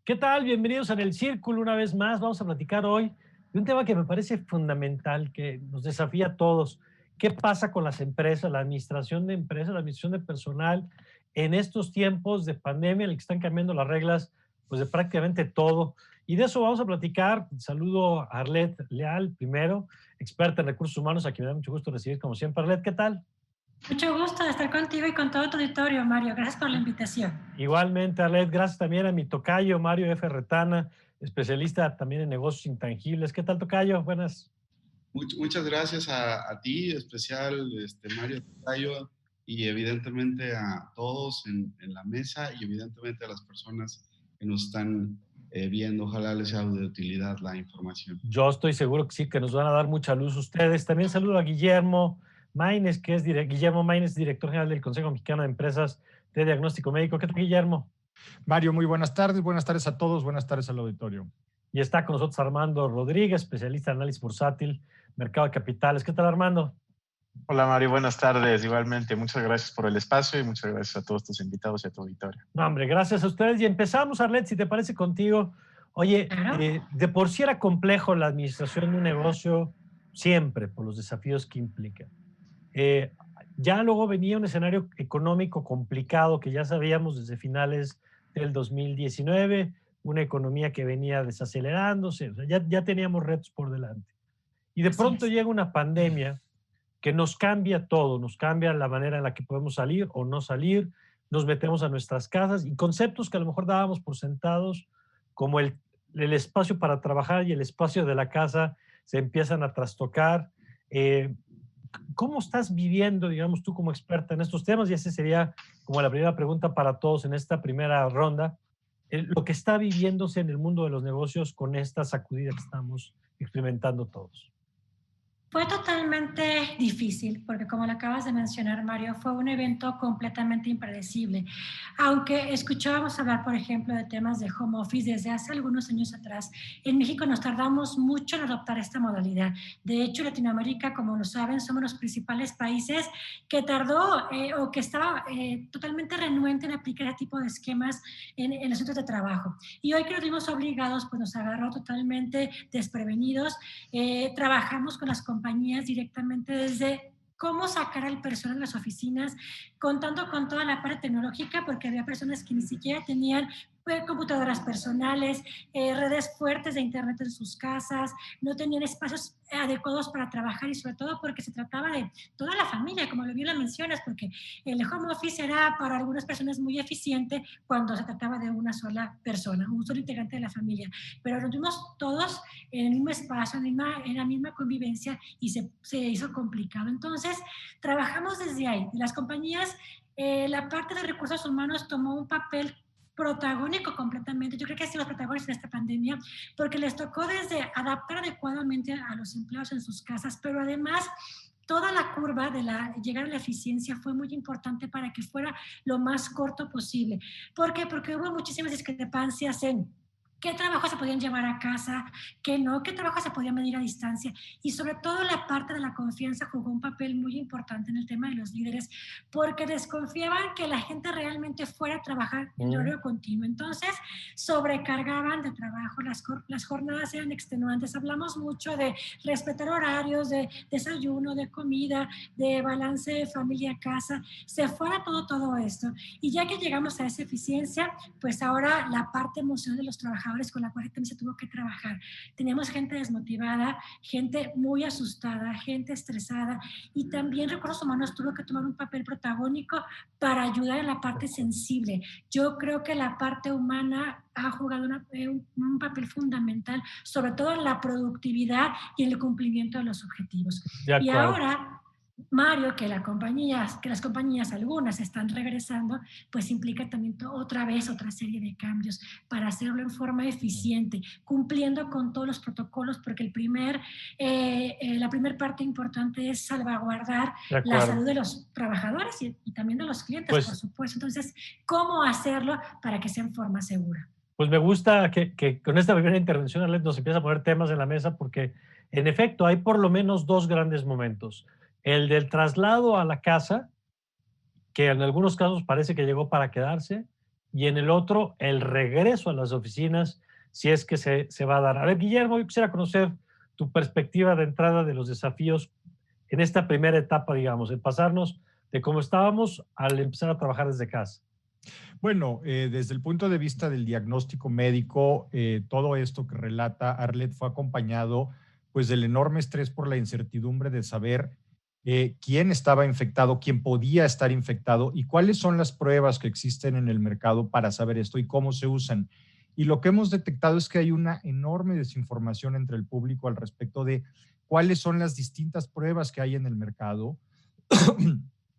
¿Qué tal? Bienvenidos en El Círculo una vez más. Vamos a platicar hoy de un tema que me parece fundamental, que nos desafía a todos. ¿Qué pasa con las empresas, la administración de empresas, la administración de personal en estos tiempos de pandemia en el que están cambiando las reglas pues de prácticamente todo? Y de eso vamos a platicar. Saludo a Arlet Leal primero, experta en recursos humanos, a quien me da mucho gusto recibir como siempre. Arlet, ¿qué tal? Mucho gusto de estar contigo y con todo tu auditorio, Mario. Gracias por la invitación. Igualmente, Arlet, gracias también a mi tocayo, Mario F. Retana, especialista también en negocios intangibles. ¿Qué tal, tocayo? Buenas. Muchas gracias a ti, especial Mario Tocayo, y evidentemente a todos en la mesa y evidentemente a las personas que nos están viendo. Ojalá les sea de utilidad la información. Yo estoy seguro que sí, que nos van a dar mucha luz ustedes. También saludo a Guillermo Maínez, que es Guillermo Maínez, director general del Consejo Mexicano de Empresas de Diagnóstico Médico. ¿Qué tal, Guillermo? Mario, muy buenas tardes a todos, buenas tardes al auditorio. Y está con nosotros Armando Rodríguez, especialista en análisis bursátil, mercado de capitales. ¿Qué tal, Armando? Hola, Mario, buenas tardes. Igualmente, muchas gracias por el espacio y muchas gracias a todos tus invitados y a tu auditorio. No, hombre, gracias a ustedes. Y empezamos, Arlet, si te parece contigo. Oye, de por sí era complejo la administración de un negocio siempre por los desafíos que implica. Ya luego venía un escenario económico complicado que ya sabíamos desde finales del 2019, una economía que venía desacelerándose, o sea, ya teníamos retos por delante. Y de pronto llega una pandemia que nos cambia todo, nos cambia la manera en la que podemos salir o no salir, nos metemos a nuestras casas y conceptos que a lo mejor dábamos por sentados, como el espacio para trabajar y el espacio de la casa, se empiezan a trastocar. ¿Cómo estás viviendo, digamos, tú como experta en estos temas? Y esa sería como la primera pregunta para todos en esta primera ronda. Lo que está viviéndose en el mundo de los negocios con esta sacudida que estamos experimentando todos. Fue totalmente difícil porque, como lo acabas de mencionar, Mario, fue un evento completamente impredecible. Aunque escuchábamos hablar, por ejemplo, de temas de home office desde hace algunos años atrás, en México nos tardamos mucho en adoptar esta modalidad. De hecho, Latinoamérica, como lo saben, somos los principales países que tardó o que estaba totalmente renuente en aplicar este tipo de esquemas en los centros de trabajo. Y hoy que nos vimos obligados, pues nos agarró totalmente desprevenidos. Trabajamos con las compañías directamente desde cómo sacar al personal de las oficinas, contando con toda la parte tecnológica, porque había personas que ni siquiera tenían computadoras personales, redes fuertes de internet en sus casas, no tenían espacios adecuados para trabajar y sobre todo porque se trataba de toda la familia, como lo bien lo mencionas, porque el home office era para algunas personas muy eficiente cuando se trataba de una sola persona, un solo integrante de la familia, pero nos vimos todos en el mismo espacio, en la misma convivencia y se hizo complicado. Entonces, trabajamos desde ahí. Las compañías, la parte de recursos humanos tomó un papel protagónico completamente. Yo creo que han sido los protagonistas de esta pandemia porque les tocó desde adaptar adecuadamente a los empleados en sus casas, pero además toda la curva de llegar a la eficiencia fue muy importante para que fuera lo más corto posible. ¿Por qué? Porque hubo muchísimas discrepancias en qué trabajo se podían llevar a casa, qué no, qué trabajo se podía medir a distancia y sobre todo la parte de la confianza jugó un papel muy importante en el tema de los líderes porque desconfiaban que la gente realmente fuera a trabajar en horario continuo. Entonces sobrecargaban de trabajo, las jornadas eran extenuantes. Hablamos mucho de respetar horarios, de desayuno, de comida, de balance de familia-casa. Se fuera todo esto. Y ya que llegamos a esa eficiencia, pues ahora la parte emocional de los trabajadores con la cual también se tuvo que trabajar. Teníamos gente desmotivada, gente muy asustada, gente estresada y también Recursos Humanos tuvo que tomar un papel protagónico para ayudar en la parte sensible. Yo creo que la parte humana ha jugado un papel fundamental, sobre todo en la productividad y en el cumplimiento de los objetivos. Y ahora, Mario, que las compañías, algunas están regresando, pues implica también otra serie de cambios para hacerlo en forma eficiente, cumpliendo con todos los protocolos, porque la primer parte importante es salvaguardar la salud de los trabajadores y también de los clientes, por supuesto. Entonces, ¿cómo hacerlo para que sea en forma segura? Pues me gusta que con esta primera intervención, Arlet, nos empieza a poner temas en la mesa porque, en efecto, hay por lo menos dos grandes momentos. El del traslado a la casa, que en algunos casos parece que llegó para quedarse, y en el otro, el regreso a las oficinas, si es que se va a dar. A ver, Guillermo, yo quisiera conocer tu perspectiva de entrada de los desafíos en esta primera etapa, digamos, en pasarnos de cómo estábamos al empezar a trabajar desde casa. Bueno, desde el punto de vista del diagnóstico médico, todo esto que relata Arlet fue acompañado pues del enorme estrés por la incertidumbre de saber quién estaba infectado, quién podía estar infectado y cuáles son las pruebas que existen en el mercado para saber esto y cómo se usan. Y lo que hemos detectado es que hay una enorme desinformación entre el público al respecto de cuáles son las distintas pruebas que hay en el mercado,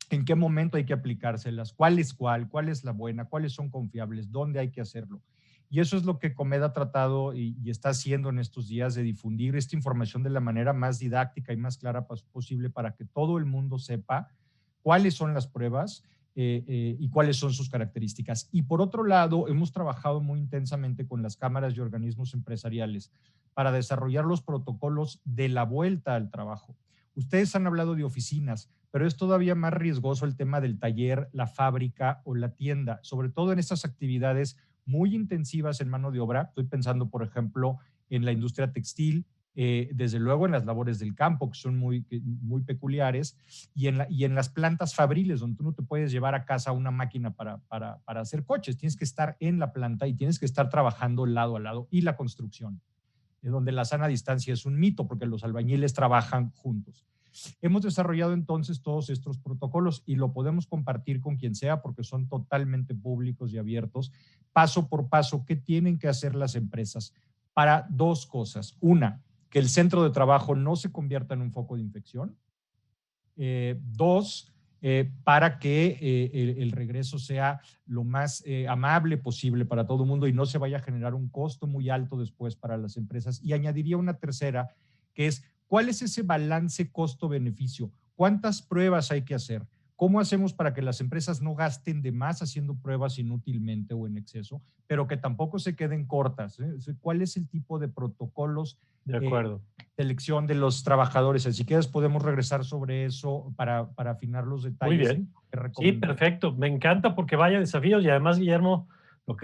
en qué momento hay que aplicárselas, cuál es la buena, cuáles son confiables, dónde hay que hacerlo. Y eso es lo que Comed ha tratado y está haciendo en estos días, de difundir esta información de la manera más didáctica y más clara posible para que todo el mundo sepa cuáles son las pruebas y cuáles son sus características. Y por otro lado, hemos trabajado muy intensamente con las cámaras y organismos empresariales para desarrollar los protocolos de la vuelta al trabajo. Ustedes han hablado de oficinas, pero es todavía más riesgoso el tema del taller, la fábrica o la tienda, sobre todo en estas actividades muy intensivas en mano de obra. Estoy pensando, por ejemplo, en la industria textil, desde luego en las labores del campo, que son muy peculiares, y en las plantas fabriles, donde tú no te puedes llevar a casa una máquina para hacer coches. Tienes que estar en la planta y tienes que estar trabajando lado a lado, y la construcción, donde la sana distancia es un mito, porque los albañiles trabajan juntos. Hemos desarrollado entonces todos estos protocolos y lo podemos compartir con quien sea porque son totalmente públicos y abiertos, paso por paso, qué tienen que hacer las empresas para dos cosas. Una, que el centro de trabajo no se convierta en un foco de infección. Dos, para que el regreso sea lo más amable posible para todo el mundo y no se vaya a generar un costo muy alto después para las empresas. Y añadiría una tercera, que es ¿cuál es ese balance costo-beneficio? ¿Cuántas pruebas hay que hacer? ¿Cómo hacemos para que las empresas no gasten de más haciendo pruebas inútilmente o en exceso, pero que tampoco se queden cortas? ¿Cuál es el tipo de protocolos de acuerdo. Selección de los trabajadores? Si quieres podemos regresar sobre eso para afinar los detalles. Muy bien. Sí, perfecto. Me encanta porque vaya desafíos y además, Guillermo, lo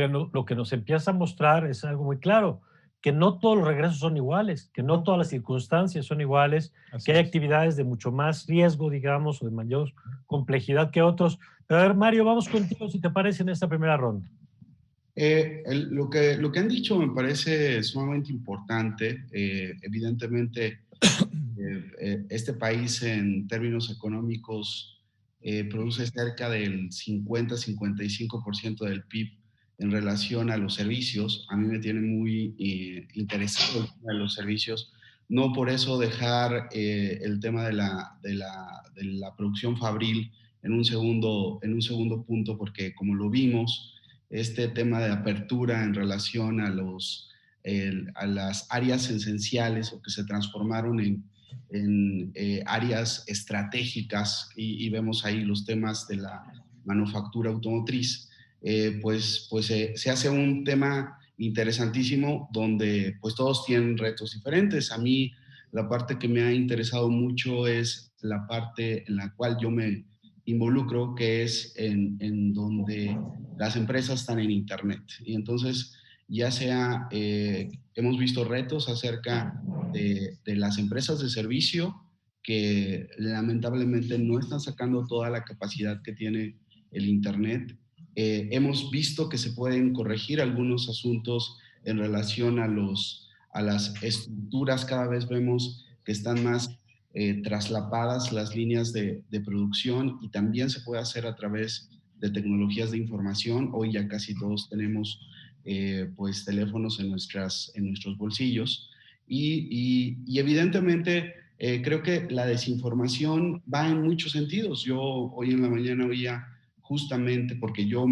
que nos empieza a mostrar es algo muy claro, que no todos los regresos son iguales, que no todas las circunstancias son iguales, que hay actividades de mucho más riesgo, digamos, o de mayor complejidad que otros. Pero a ver, Mario, vamos contigo, si te parece, en esta primera ronda. Lo que han dicho me parece sumamente importante. Evidentemente, este país en términos económicos produce cerca del 50-55% del PIB en relación a los servicios. A mí me tiene muy interesado el tema de los servicios. No por eso dejar el tema de la producción fabril en un segundo punto, porque como lo vimos, este tema de apertura en relación a las áreas esenciales o que se transformaron en áreas estratégicas y vemos ahí los temas de la manufactura automotriz, pues se hace un tema interesantísimo donde pues todos tienen retos diferentes. A mí la parte que me ha interesado mucho es la parte en la cual yo me involucro, que es en donde las empresas están en Internet. Y entonces ya sea, hemos visto retos acerca de las empresas de servicio que lamentablemente no están sacando toda la capacidad que tiene el Internet. Hemos visto que se pueden corregir algunos asuntos en relación a las estructuras. Cada vez vemos que están más traslapadas las líneas de producción y también se puede hacer a través de tecnologías de información. Hoy ya casi todos tenemos pues teléfonos en nuestros bolsillos y evidentemente creo que la desinformación va en muchos sentidos. Yo hoy en la mañana oía justamente porque yo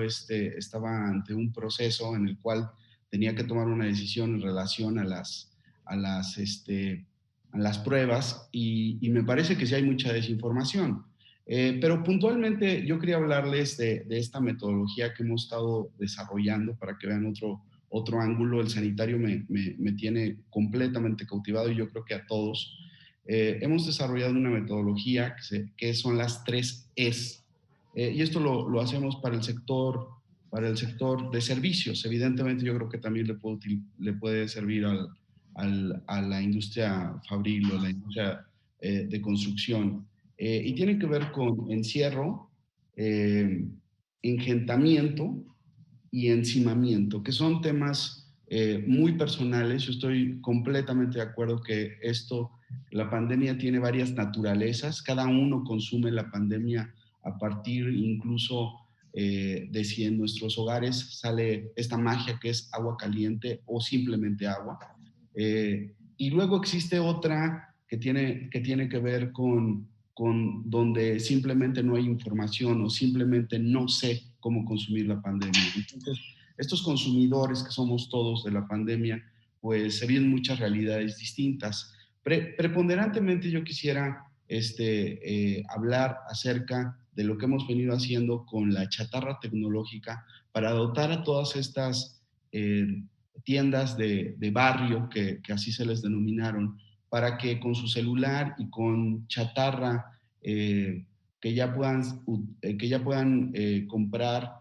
estaba ante un proceso en el cual tenía que tomar una decisión en relación a las pruebas y me parece que sí hay mucha desinformación. Pero puntualmente yo quería hablarles de esta metodología que hemos estado desarrollando para que vean otro ángulo. El sanitario me tiene completamente cautivado y yo creo que a todos. Hemos desarrollado una metodología que son las 3 Es. Y esto lo hacemos para el sector de servicios. Evidentemente yo creo que también le puede servir a la industria fabril o la industria de construcción. Y tiene que ver con encierro, engentamiento y encimamiento, que son temas muy personales. Yo estoy completamente de acuerdo que la pandemia tiene varias naturalezas, cada uno consume la pandemia a partir incluso de si en nuestros hogares sale esta magia que es agua caliente o simplemente agua. Y luego existe otra que tiene que ver con donde simplemente no hay información o simplemente no sé cómo consumir la pandemia. Entonces, estos consumidores que somos todos de la pandemia, pues se vienen muchas realidades distintas. Preponderantemente yo quisiera hablar acerca de lo que hemos venido haciendo con la chatarra tecnológica para dotar a todas estas tiendas de barrio, que así se les denominaron, para que con su celular y con chatarra que ya puedan comprar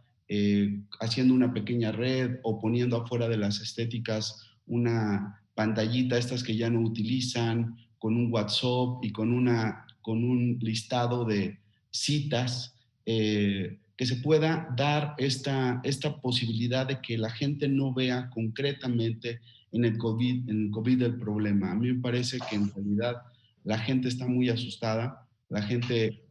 haciendo una pequeña red o poniendo afuera de las estéticas una pantallita, estas que ya no utilizan, con un WhatsApp y con un listado de citas, que se pueda dar esta posibilidad de que la gente no vea concretamente en el COVID el problema. A mí me parece que en realidad la gente está muy asustada, la gente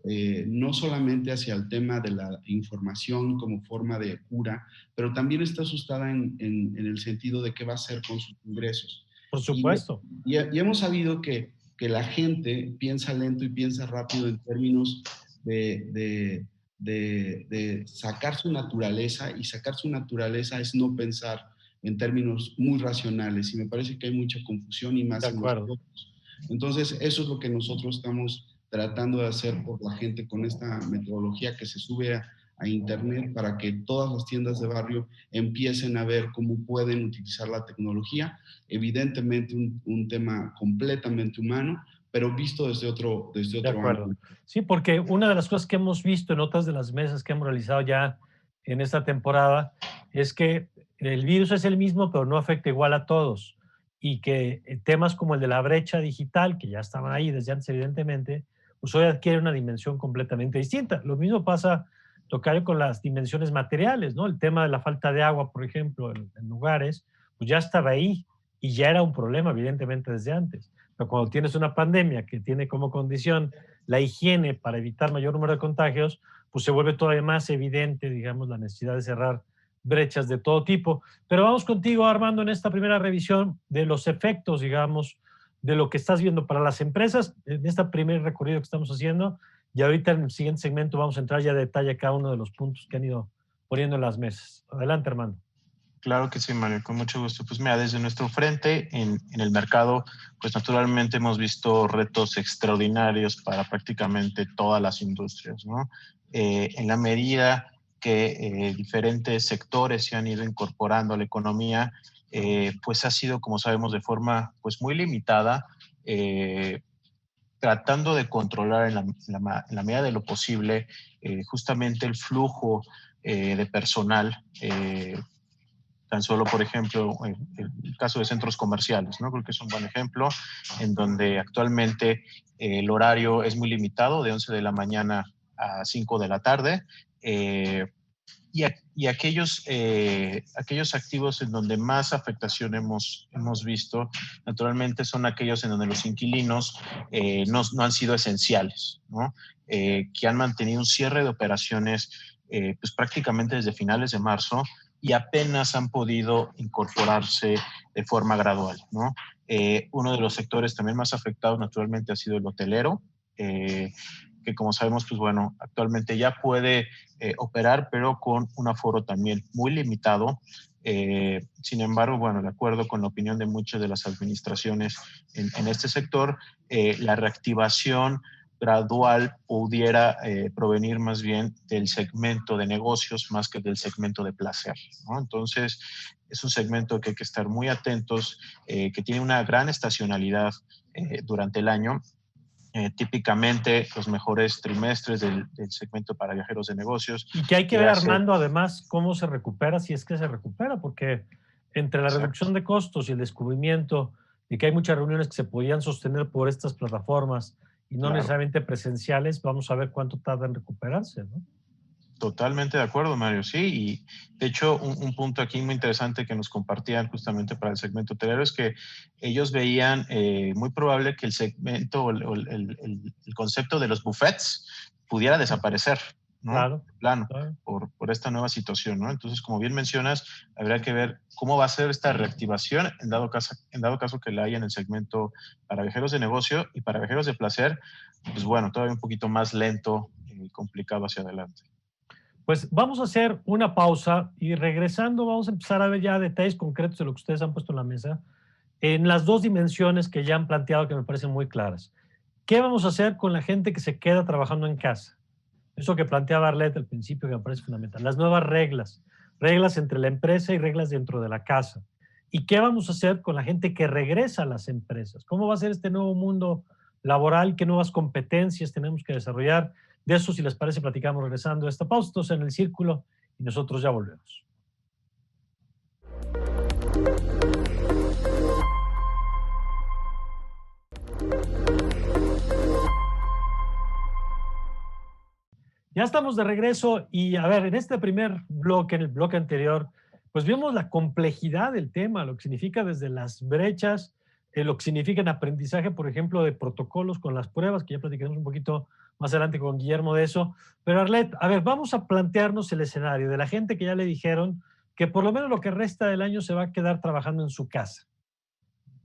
no solamente hacia el tema de la información como forma de cura, pero también está asustada en el sentido de qué va a hacer con sus ingresos. Por supuesto. Y hemos sabido que la gente piensa lento y piensa rápido en términos de sacar su naturaleza, y sacar su naturaleza es no pensar en términos muy racionales, y me parece que hay mucha confusión y más en nosotros. Entonces, eso es lo que nosotros estamos tratando de hacer por la gente con esta metodología que se sube a internet, para que todas las tiendas de barrio empiecen a ver cómo pueden utilizar la tecnología. Evidentemente un tema completamente humano, pero visto desde otro ángulo. Sí, porque una de las cosas que hemos visto en otras de las mesas que hemos realizado ya en esta temporada es que el virus es el mismo, pero no afecta igual a todos, y que temas como el de la brecha digital, que ya estaban ahí desde antes evidentemente, pues hoy adquiere una dimensión completamente distinta. Lo mismo pasa, tocayo, con las dimensiones materiales, ¿no? El tema de la falta de agua, por ejemplo, en lugares, pues ya estaba ahí y ya era un problema evidentemente desde antes. Pero cuando tienes una pandemia que tiene como condición la higiene para evitar mayor número de contagios, pues se vuelve todavía más evidente, digamos, la necesidad de cerrar brechas de todo tipo. Pero vamos contigo, Armando, en esta primera revisión de los efectos, digamos, de lo que estás viendo para las empresas, en este primer recorrido que estamos haciendo, y ahorita en el siguiente segmento vamos a entrar ya a detalle a cada uno de los puntos que han ido poniendo en las mesas. Adelante, Armando. Claro que sí, Mario, con mucho gusto. Pues mira, desde nuestro frente en el mercado, pues naturalmente hemos visto retos extraordinarios para prácticamente todas las industrias, ¿no? En la medida que diferentes sectores se han ido incorporando a la economía, pues ha sido, como sabemos, de forma pues muy limitada, tratando de controlar en la medida de lo posible justamente el flujo de personal. Tan solo, por ejemplo, el caso de centros comerciales, ¿no? Creo que es un buen ejemplo en donde actualmente el horario es muy limitado, de 11 de la mañana a 5 de la tarde, y aquellos activos en donde más afectación hemos visto, naturalmente son aquellos en donde los inquilinos no han sido esenciales, ¿no? Que han mantenido un cierre de operaciones pues prácticamente desde finales de marzo, y apenas han podido incorporarse de forma gradual, ¿no? Uno de los sectores también más afectados naturalmente ha sido el hotelero, que como sabemos, pues bueno, actualmente ya puede operar, pero con un aforo también muy limitado. Sin embargo, bueno, de acuerdo con la opinión de muchas de las administraciones en este sector, la reactivación gradual pudiera provenir más bien del segmento de negocios más que del segmento de placer, ¿no? Entonces, es un segmento que hay que estar muy atentos, que tiene una gran estacionalidad durante el año. Típicamente los mejores trimestres del segmento para viajeros de negocios. Y que hay que ver, Armando, además, cómo se recupera, si es que se recupera, porque entre la reducción de costos y el descubrimiento de que hay muchas reuniones que se podían sostener por estas plataformas y no necesariamente presenciales, vamos a ver cuánto tarda en recuperarse, ¿no? Totalmente de acuerdo, Mario, sí, y de hecho un punto aquí muy interesante que nos compartían justamente para el segmento hotelero es que ellos veían muy probable que el segmento o el concepto de los buffets pudiera desaparecer, ¿no? Claro, Plano, por esta nueva situación, ¿no? Entonces, como bien mencionas, habría que ver cómo va a ser esta reactivación en dado caso que la haya en el segmento para viajeros de negocio y para viajeros de placer, pues bueno, todavía un poquito más lento y complicado hacia adelante. Pues vamos a hacer una pausa y regresando vamos a empezar a ver ya detalles concretos de lo que ustedes han puesto en la mesa en las dos dimensiones que ya han planteado que me parecen muy claras. ¿Qué vamos a hacer con la gente que se queda trabajando en casa? Eso que planteaba Arlette al principio que me parece fundamental. Las nuevas reglas, reglas entre la empresa y reglas dentro de la casa. ¿Y qué vamos a hacer con la gente que regresa a las empresas? ¿Cómo va a ser este nuevo mundo laboral? ¿Qué nuevas competencias tenemos que desarrollar? De eso, si les parece, platicamos regresando a esta pausa. Entonces, en el círculo y nosotros ya volvemos. Ya estamos de regreso y a ver, en este primer bloque, en el bloque anterior, pues vimos la complejidad del tema, lo que significa desde las brechas, lo que significa en aprendizaje, por ejemplo, de protocolos con las pruebas, que ya platicaremos un poquito más adelante con Guillermo de eso. Pero Arlette, a ver, vamos a plantearnos el escenario de la gente que ya le dijeron que por lo menos lo que resta del año se va a quedar trabajando en su casa.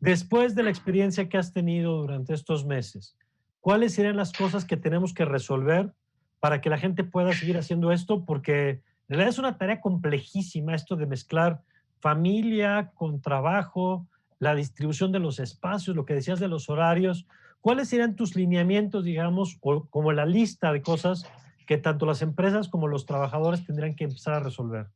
Después de la experiencia que has tenido durante estos meses, ¿cuáles serían las cosas que tenemos que resolver para que la gente pueda seguir haciendo esto? Porque en realidad es una tarea complejísima esto de mezclar familia con trabajo, la distribución de los espacios, lo que decías de los horarios. ¿Cuáles serían tus lineamientos, digamos, o como la lista de cosas que tanto las empresas como los trabajadores tendrían que empezar a resolver?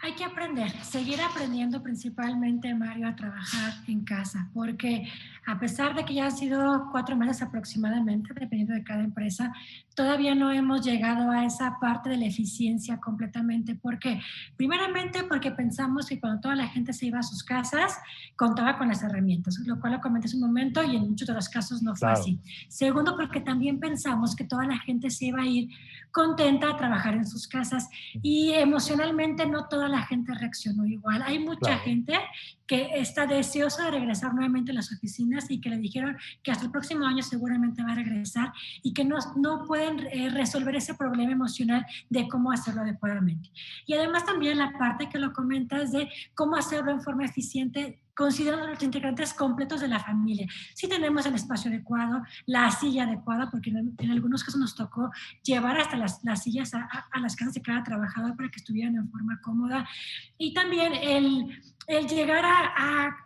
Hay que aprender, seguir aprendiendo principalmente, Mario, a trabajar en casa, porque a pesar de que ya han sido 4 meses aproximadamente, dependiendo de cada empresa, todavía no hemos llegado a esa parte de la eficiencia completamente. ¿Por qué? Primeramente porque pensamos que cuando toda la gente se iba a sus casas, contaba con las herramientas, lo cual lo comenté hace un momento y en muchos de los casos no fue así. Segundo, porque también pensamos que toda la gente se iba a ir contenta a trabajar en sus casas y emocionalmente no toda la gente reaccionó igual. Hay mucha gente que está deseosa de regresar nuevamente a las oficinas y que le dijeron que hasta el próximo año seguramente va a regresar y que no pueden resolver ese problema emocional de cómo hacerlo adecuadamente. Y además también la parte que lo comentas de cómo hacerlo en forma eficiente, considerando los integrantes completos de la familia. Si tenemos el espacio adecuado, la silla adecuada, porque en algunos casos nos tocó llevar hasta las sillas a las casas de cada trabajador para que estuvieran en forma cómoda. Y también el llegar a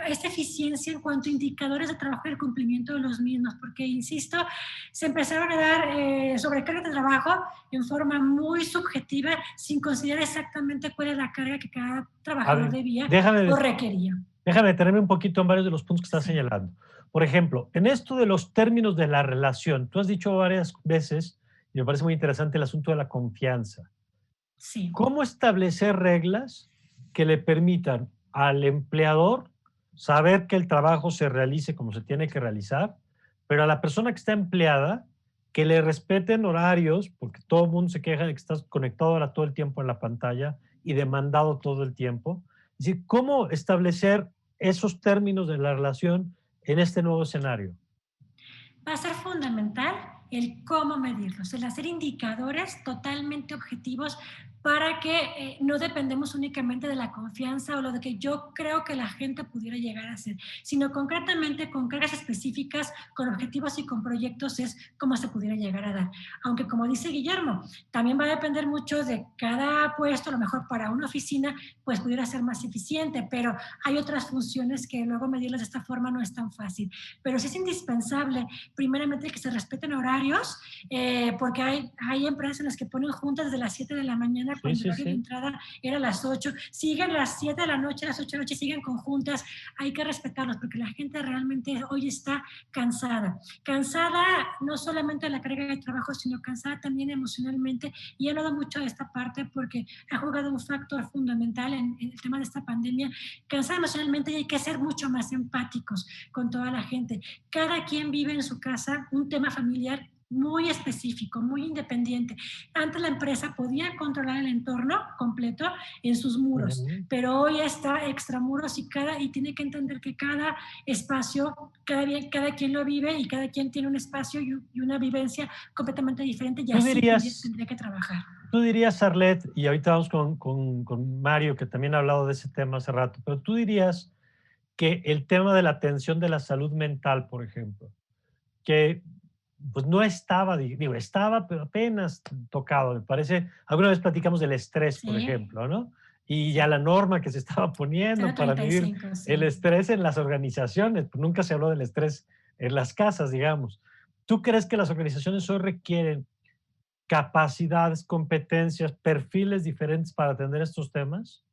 esta eficiencia en cuanto a indicadores de trabajo y el cumplimiento de los mismos, porque, insisto, se empezaron a dar sobrecargas de trabajo en forma muy subjetiva, sin considerar exactamente cuál es la carga que cada trabajador debía o requería. Déjame detenerme un poquito en varios de los puntos que estás señalando. Por ejemplo, en esto de los términos de la relación, tú has dicho varias veces, y me parece muy interesante el asunto de la confianza. Sí. ¿Cómo establecer reglas que le permitan al empleador saber que el trabajo se realice como se tiene que realizar, pero a la persona que está empleada que le respeten horarios, porque todo el mundo se queja de que estás conectado ahora todo el tiempo en la pantalla y demandado todo el tiempo? Es decir, ¿cómo establecer esos términos de la relación en este nuevo escenario? Va a ser fundamental el cómo medirlos, el hacer indicadores totalmente objetivos para que no dependemos únicamente de la confianza o lo de que yo creo que la gente pudiera llegar a hacer, sino concretamente con cargas específicas, con objetivos y con proyectos es cómo se pudiera llegar a dar. Aunque como dice Guillermo, también va a depender mucho de cada puesto, a lo mejor para una oficina pues pudiera ser más eficiente, pero hay otras funciones que luego medirlas de esta forma no es tan fácil. Pero sí es indispensable, primeramente, que se respeten horarios, porque hay empresas en las que ponen juntas desde las 7 de la mañana, cuando el horario de entrada era a las 8, siguen las 7 de la noche, a las 8 de la noche, siguen con juntas, hay que respetarlos, porque la gente realmente hoy está cansada no solamente de la carga de trabajo, sino cansada también emocionalmente, y he hablado mucho de esta parte porque ha jugado un factor fundamental en el tema de esta pandemia, cansada emocionalmente, y hay que ser mucho más empáticos con toda la gente. Cada quien vive en su casa un tema familiar muy específico, muy independiente. Antes la empresa podía controlar el entorno completo en sus muros, pero hoy está extramuros y tiene que entender que cada espacio, cada quien lo vive y cada quien tiene un espacio y una vivencia completamente diferente, y así tendría que trabajar. Tú dirías, Arlet, y ahorita vamos con Mario, que también ha hablado de ese tema hace rato, pero tú dirías que el tema de la atención de la salud mental, por ejemplo, que pues no estaba, digo, estaba pero apenas tocado, me parece. Alguna vez platicamos del estrés, por ejemplo, ¿no? Y ya la norma que se estaba poniendo para medir el estrés en las organizaciones, pues nunca se habló del estrés en las casas, digamos. ¿Tú crees que las organizaciones hoy requieren capacidades, competencias, perfiles diferentes para atender estos temas?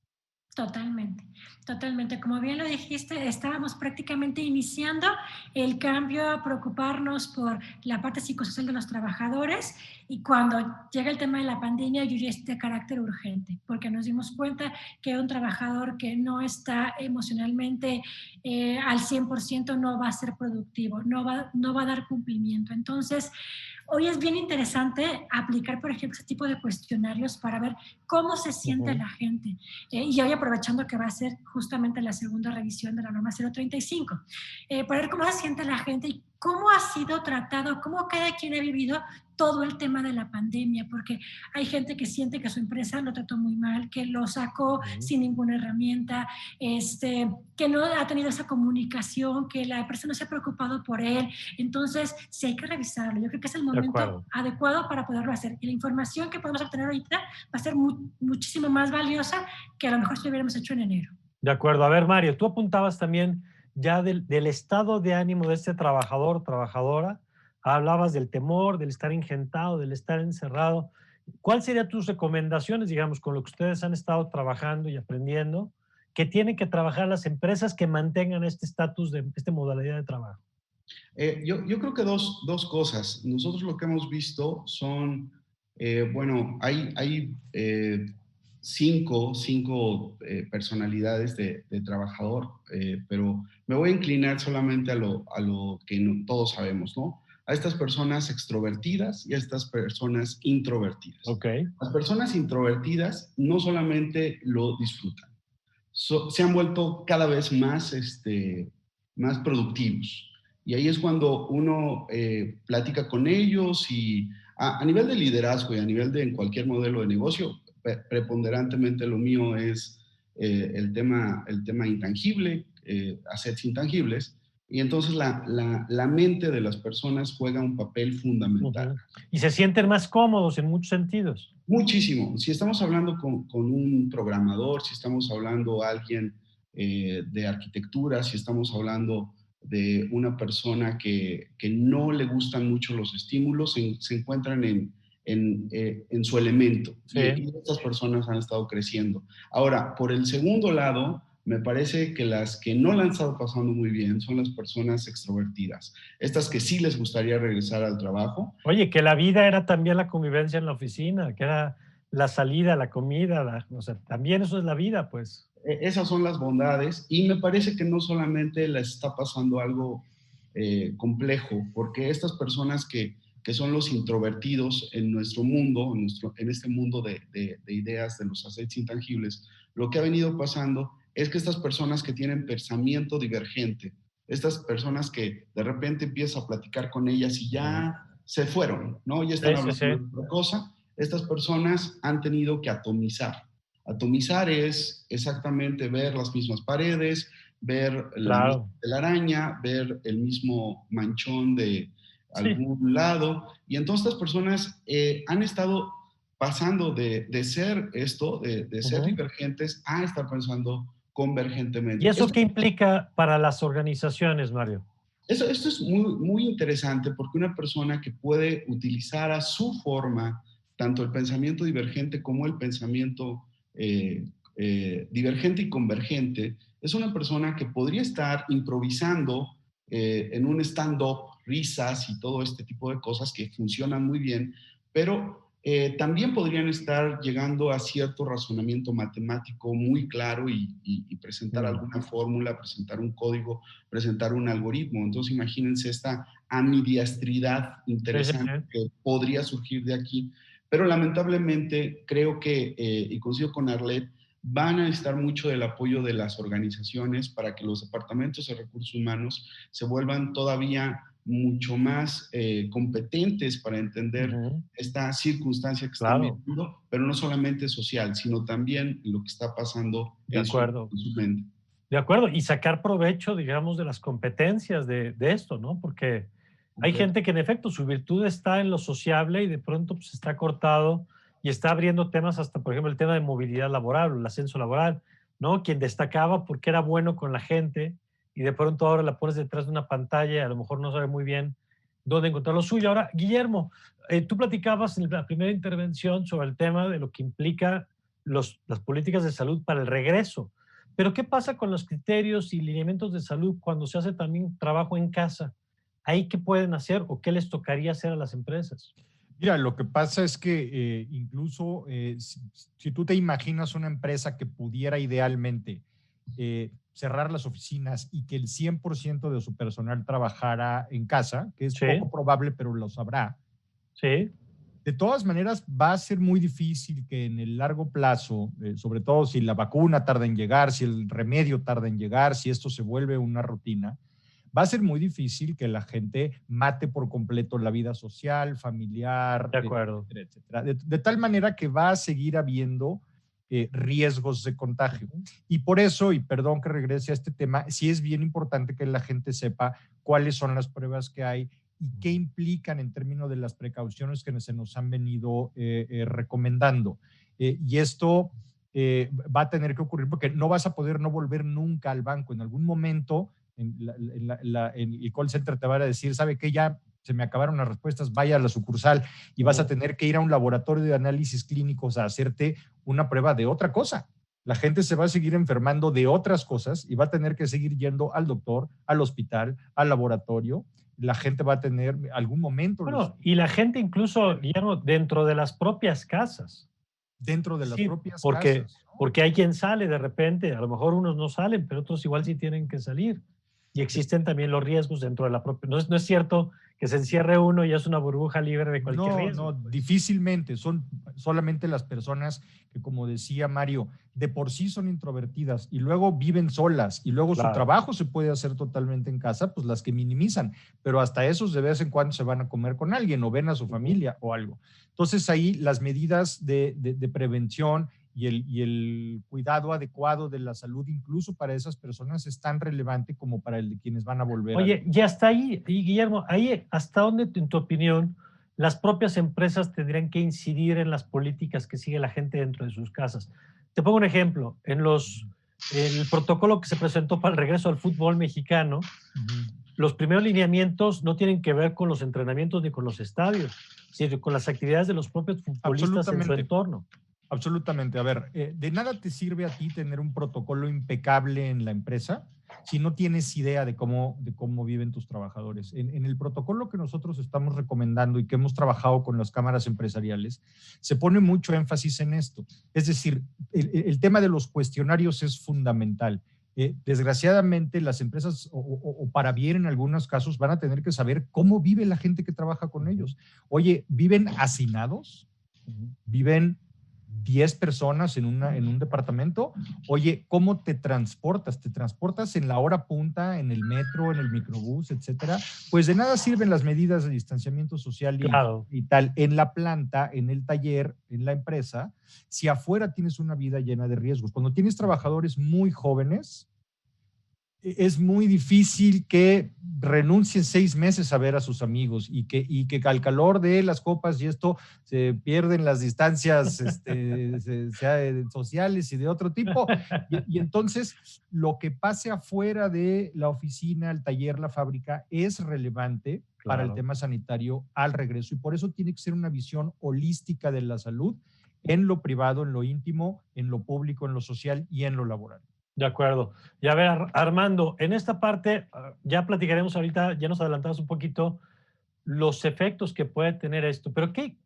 Totalmente, totalmente. Como bien lo dijiste, estábamos prácticamente iniciando el cambio a preocuparnos por la parte psicosocial de los trabajadores, y cuando llega el tema de la pandemia, yo ya de carácter urgente, porque nos dimos cuenta que un trabajador que no está emocionalmente al 100% no va a ser productivo, no va a dar cumplimiento. Entonces, hoy es bien interesante aplicar, por ejemplo, ese tipo de cuestionarios para ver cómo se siente la gente. Y hoy, aprovechando que va a ser justamente la segunda revisión de la norma 035, para ver cómo se siente la gente y cómo ha sido tratado, cómo cada quien ha vivido todo el tema de la pandemia, porque hay gente que siente que su empresa lo trató muy mal, que lo sacó sin ninguna herramienta, que no ha tenido esa comunicación, que la empresa no se ha preocupado por él. Entonces, sí hay que revisarlo. Yo creo que es el momento adecuado para poderlo hacer. Y la información que podemos obtener ahorita va a ser muchísimo más valiosa que a lo mejor si lo hubiéramos hecho en enero. De acuerdo. A ver, Mario, tú apuntabas también ya del estado de ánimo de este trabajador, trabajadora. Hablabas del temor, del estar ingentado, del estar encerrado. ¿Cuáles serían tus recomendaciones, digamos, con lo que ustedes han estado trabajando y aprendiendo, que tienen que trabajar las empresas que mantengan este estatus de esta modalidad de trabajo? Yo creo que dos cosas. Nosotros lo que hemos visto son, hay cinco personalidades de trabajador, pero me voy a inclinar solamente a lo que todos sabemos, ¿no? A estas personas extrovertidas y a estas personas introvertidas. Las personas introvertidas no solamente lo disfrutan, se han vuelto cada vez más productivos. Y ahí es cuando uno platica con ellos y a nivel de liderazgo y a nivel de en cualquier modelo de negocio, preponderantemente lo mío es el tema intangible, assets intangibles, y entonces la mente de las personas juega un papel fundamental. Y se sienten más cómodos en muchos sentidos. Muchísimo. Si estamos hablando con un programador, si estamos hablando a alguien de arquitectura, si estamos hablando de una persona que no le gustan mucho los estímulos, se encuentran en su elemento. Sí. Y estas personas han estado creciendo. Ahora, por el segundo lado, me parece que las que no la han estado pasando muy bien son las personas extrovertidas. Estas que sí les gustaría regresar al trabajo. Oye, que la vida era también la convivencia en la oficina, que era la salida, la comida, o sea, también eso es la vida, pues. Esas son las bondades, y me parece que no solamente les está pasando algo complejo, porque estas personas que son los introvertidos en nuestro mundo, en este mundo de ideas de los assets intangibles, lo que ha venido pasando es que estas personas que tienen pensamiento divergente, estas personas que de repente empiezas a platicar con ellas y ya se fueron, ¿no? Ya están hablando de otra cosa. estas personas han tenido que atomizar. Atomizar es exactamente ver las mismas paredes, ver la misma telaraña, ver el mismo manchón de algún lado. Y entonces estas personas han estado pasando de ser esto, de ser divergentes, a estar pensando convergentemente. ¿Y eso qué implica para las organizaciones, Mario? Esto es muy, muy interesante porque una persona que puede utilizar a su forma tanto el pensamiento divergente como el pensamiento divergente y convergente, es una persona que podría estar improvisando en un stand-up, risas y todo este tipo de cosas que funcionan muy bien, pero también podrían estar llegando a cierto razonamiento matemático muy claro y presentar alguna fórmula, presentar un código, presentar un algoritmo. Entonces imagínense esta ambidiastridad interesante que podría surgir de aquí. Pero lamentablemente creo que, y coincido con Arlet, van a necesitar mucho del apoyo de las organizaciones para que los departamentos de recursos humanos se vuelvan todavía mucho más competentes para entender esta circunstancia que están viviendo, pero no solamente social, sino también lo que está pasando en su mente. De acuerdo, y sacar provecho, digamos, de las competencias de esto, ¿no? Porque hay gente que en efecto su virtud está en lo sociable y de pronto pues, está cortado y está abriendo temas hasta, por ejemplo, el tema de movilidad laboral, el ascenso laboral, ¿no? Quien destacaba porque era bueno con la gente y de pronto ahora la pones detrás de una pantalla y a lo mejor no sabe muy bien dónde encontrar lo suyo. Ahora, Guillermo, tú platicabas en la primera intervención sobre el tema de lo que implica las políticas de salud para el regreso. Pero ¿qué pasa con los criterios y lineamientos de salud cuando se hace también trabajo en casa? ¿Ahí qué pueden hacer o qué les tocaría hacer a las empresas? Mira, lo que pasa es que incluso si tú te imaginas una empresa que pudiera idealmente cerrar las oficinas y que el 100% de su personal trabajara en casa, que es poco probable, pero lo sabrá. Sí. De todas maneras, va a ser muy difícil que en el largo plazo, sobre todo si la vacuna tarda en llegar, si el remedio tarda en llegar, si esto se vuelve una rutina, va a ser muy difícil que la gente mate por completo la vida social, familiar, de acuerdo, etcétera. De tal manera que va a seguir habiendo riesgos de contagio. Y por eso, y perdón que regrese a este tema, sí es bien importante que la gente sepa cuáles son las pruebas que hay y qué implican en términos de las precauciones que se nos han venido recomendando. Y esto va a tener que ocurrir porque no vas a poder no volver nunca al banco. En algún momento en el call center te va a decir, ¿sabe qué? Ya se me acabaron las respuestas, vaya a la sucursal y vas a tener que ir a un laboratorio de análisis clínicos a hacerte una prueba de otra cosa. La gente se va a seguir enfermando de otras cosas y va a tener que seguir yendo al doctor, al hospital, al laboratorio. La gente va a tener algún momento. Bueno, y la gente incluso, Guillermo, dentro de las propias casas. Dentro de las propias casas. ¿No? Porque hay quien sale de repente, a lo mejor unos no salen, pero otros igual sí tienen que salir. Y existen también los riesgos dentro de la propia. No es cierto que se encierre uno y es una burbuja libre de cualquier riesgo. No, difícilmente. Son solamente las personas que, como decía Mario, de por sí son introvertidas y luego viven solas y luego su trabajo se puede hacer totalmente en casa, pues las que minimizan. Pero hasta esos de vez en cuando se van a comer con alguien o ven a su familia o algo. Entonces ahí las medidas de prevención y el cuidado adecuado de la salud, incluso para esas personas, es tan relevante como para el de quienes van a volver. Oye, y hasta ahí, Guillermo, ahí, ¿hasta dónde, en tu opinión, las propias empresas tendrían que incidir en las políticas que sigue la gente dentro de sus casas? Te pongo un ejemplo. En el protocolo que se presentó para el regreso al fútbol mexicano, los primeros lineamientos no tienen que ver con los entrenamientos ni con los estadios, sino con las actividades de los propios futbolistas en su entorno. Absolutamente. A ver, de nada te sirve a ti tener un protocolo impecable en la empresa si no tienes idea de cómo viven tus trabajadores. En el protocolo que nosotros estamos recomendando y que hemos trabajado con las cámaras empresariales, se pone mucho énfasis en esto. Es decir, el tema de los cuestionarios es fundamental. Desgraciadamente, las empresas, o para bien en algunos casos, van a tener que saber cómo vive la gente que trabaja con ellos. Oye, ¿viven hacinados? ¿Viven 10 personas en un departamento. Oye, ¿cómo te transportas? ¿Te transportas en la hora punta, en el metro, en el microbús, etcétera? Pues de nada sirven las medidas de distanciamiento social Claro. y tal en la planta, en el taller, en la empresa, si afuera tienes una vida llena de riesgos. Cuando tienes trabajadores muy jóvenes, es muy difícil que renuncien 6 meses a ver a sus amigos y que al calor de las copas y esto se pierden las distancias sociales y de otro tipo. Y entonces lo que pase afuera de la oficina, el taller, la fábrica es relevante para el tema sanitario al regreso, y por eso tiene que ser una visión holística de la salud en lo privado, en lo íntimo, en lo público, en lo social y en lo laboral. De acuerdo. Y a ver, Armando, en esta parte ya platicaremos ahorita, ya nos adelantamos un poquito los efectos que puede tener esto, pero ¿qué